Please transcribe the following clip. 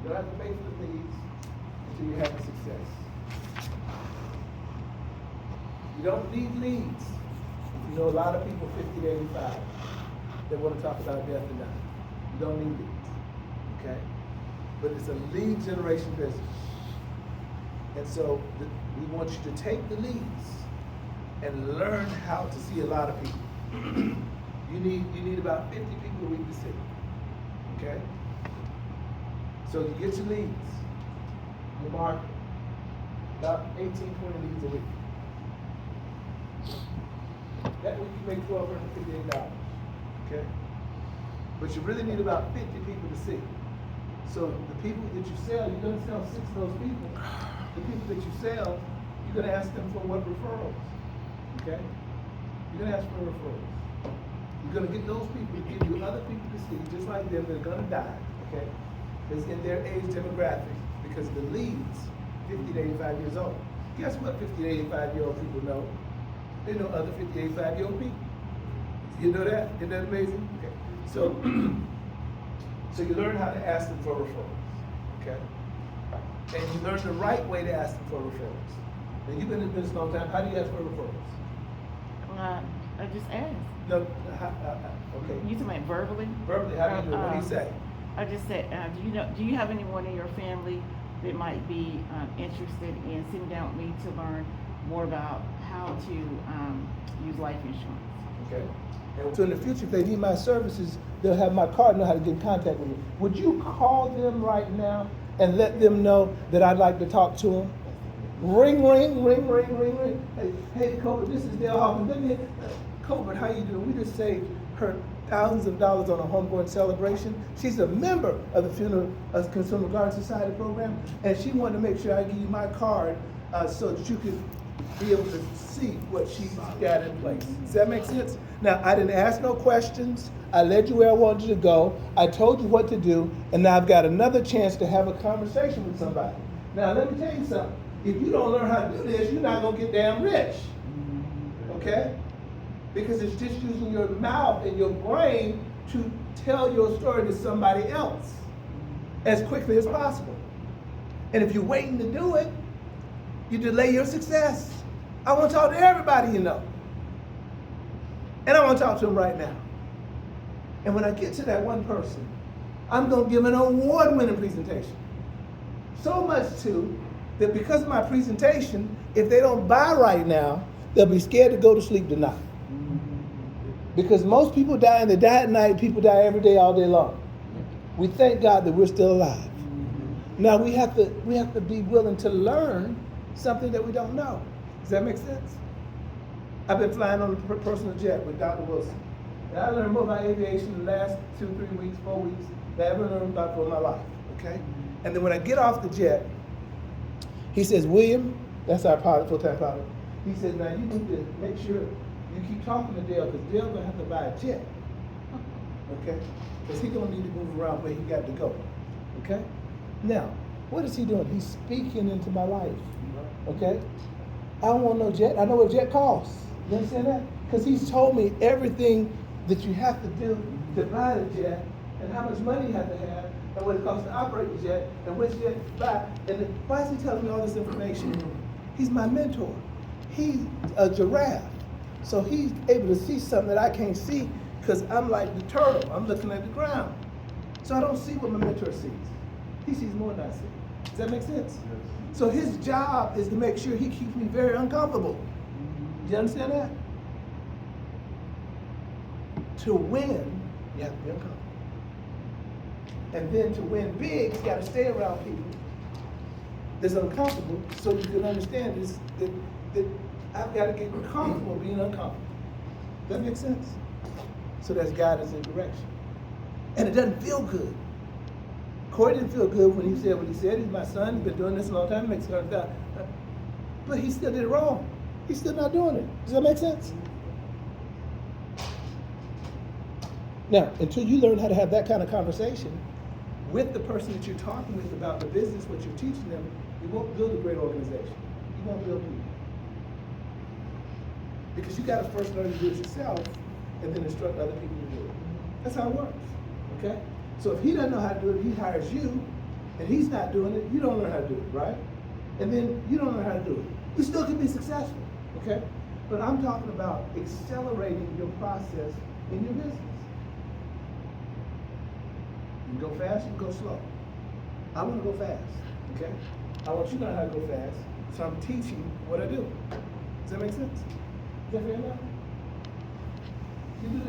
You don't have to pay for the leads until you have the success. You don't need leads. You know a lot of people 50 to 85 that want to talk about death and dying. You don't need leads, okay? But it's a lead generation business. And so we want you to take the leads and learn how to see a lot of people. You need about 50 people a week to see, okay? So you get your leads, you market, about 18, 20 leads a week. That week you make $1,258, okay? But you really need about 50 people to see. So the people that you sell, you're gonna sell 6 of those people. The people that you sell, you're gonna ask them for what referrals, okay? You're gonna ask for referrals. You're gonna get those people to give you other people to see, just like them, they're gonna die, okay? It's in their age demographic, because the leads, 50 to 85 years old. Guess what 50 to 85-year-old people know? They know other 50 to 85-year-old people. You know that? Isn't that amazing? Okay. So, so you learn how to ask them for referrals, okay? And you learn the right way to ask them for referrals. Now, you've been in business a long time. How do you ask for referrals? I just asked. No, okay. You talking about verbally? Verbally, how do you do it? What do you say? I just said, do you have anyone in your family that might be interested in sitting down with me to learn more about how to use life insurance? Okay. And so in the future, if they need my services, they'll have my card, know how to get in contact with me. Would you call them right now and let them know that I'd like to talk to them? Ring, ring, ring, ring, ring, ring. Hey, Colbert, this is Dale Hoffman. Colbert, how you doing? We just saved her thousands of dollars on a homegoing celebration. She's a member of the Funeral Consumer Garden Society program, and she wanted to make sure I give you my card so that you could be able to see what she's got in place. Does that make sense? Now, I didn't ask no questions. I led you where I wanted you to go. I told you what to do, and now I've got another chance to have a conversation with somebody. Now, let me tell you something. If you don't learn how to do this, you're not going to get damn rich. Okay? Because it's just using your mouth and your brain to tell your story to somebody else as quickly as possible. And if you're waiting to do it, you delay your success. I want to talk to everybody you know. And I want to talk to them right now. And when I get to that one person, I'm going to give an award-winning presentation. So much too, that because of my presentation, if they don't buy right now, they'll be scared to go to sleep tonight. Because most people die, and they die at night. People die every day, all day long. We thank God that we're still alive. Now we have to be willing to learn something that we don't know. Does that make sense? I've been flying on a personal jet with Dr. Wilson. And I learned more about aviation in the last 2, 3 weeks, 4 weeks than I ever learned about for my life. Okay? And then when I get off the jet, he says, William, that's our pilot, full-time pilot. He says, now you need to make sure you keep talking to Dale, because Dale's gonna have to buy a jet. Okay? Because he's gonna need to move around where he got to go. Okay? Now, what is he doing? He's speaking into my life. Okay? I don't want no jet. I know what a jet costs. You understand that? Because he's told me everything that you have to do to buy the jet, and how much money you have to have, and what it costs to operate the jet, and which jet to buy. And why is he telling me all this information? He's my mentor. He's a giraffe. So he's able to see something that I can't see, because I'm like the turtle. I'm looking at the ground. So I don't see what my mentor sees. He sees more than I see. Does that make sense? Yes. So his job is to make sure he keeps me very uncomfortable. Do you understand that? To win, you have to be uncomfortable. And then to win big, you got to stay around people that's uncomfortable, so you can understand this, that I've got to get comfortable being uncomfortable. Does that make sense? So that's guidance and direction. And it doesn't feel good. Corey didn't feel good when he said what he said. He's my son. He's been doing this a long time. He makes $100,000. But he still did it wrong. He's still not doing it. Does that make sense? Now, until you learn how to have that kind of conversation with the person that you're talking with about the business, what you're teaching them, you won't build a great organization. You won't build people. Because you got to first learn to do it yourself and then instruct other people to do it. That's how it works. Okay? So if he doesn't know how to do it, he hires you, and he's not doing it, you don't learn how to do it, right? And then you don't learn how to do it. You still can be successful, okay? But I'm talking about accelerating your process in your business. You can go fast, you can go slow. I want to go fast, okay? I want you to know how to go fast, so I'm teaching what I do. Does that make sense? Is that fair enough? You do that.